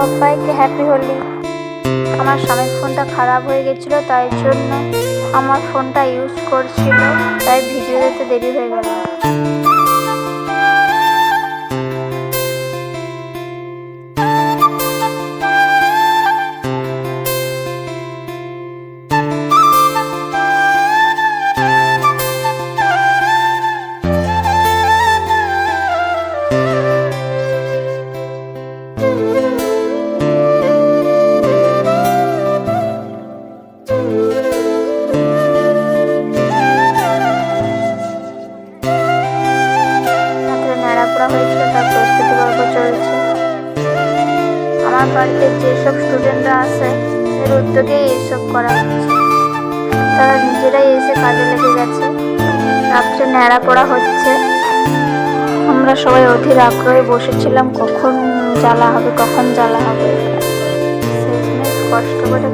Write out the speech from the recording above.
সবাইকে হ্যাপি হোলি। আমার স্বামীর ফোনটা খারাপ হয়ে গেছিলো, তাই জন্য আমার ফোনটা ইউজ করছিল, তাই ভিডিও দিতে দেরি হয়ে গেল। হয়েছিল, তার প্রস্তুতি পর্ব চলছে। আমার বাড়িতে যেসব স্টুডেন্টরা আছে এর উদ্যোগেই এইসব করা হচ্ছে। তারা নিজেরাই এসে কাজে লেগে গেছে। রাত্রে ন্যাড়া করা হচ্ছে। আমরা সবাই অধীর আগ্রহে বসেছিলাম কখন জ্বালা হবে। শেষমেশ কষ্ট করে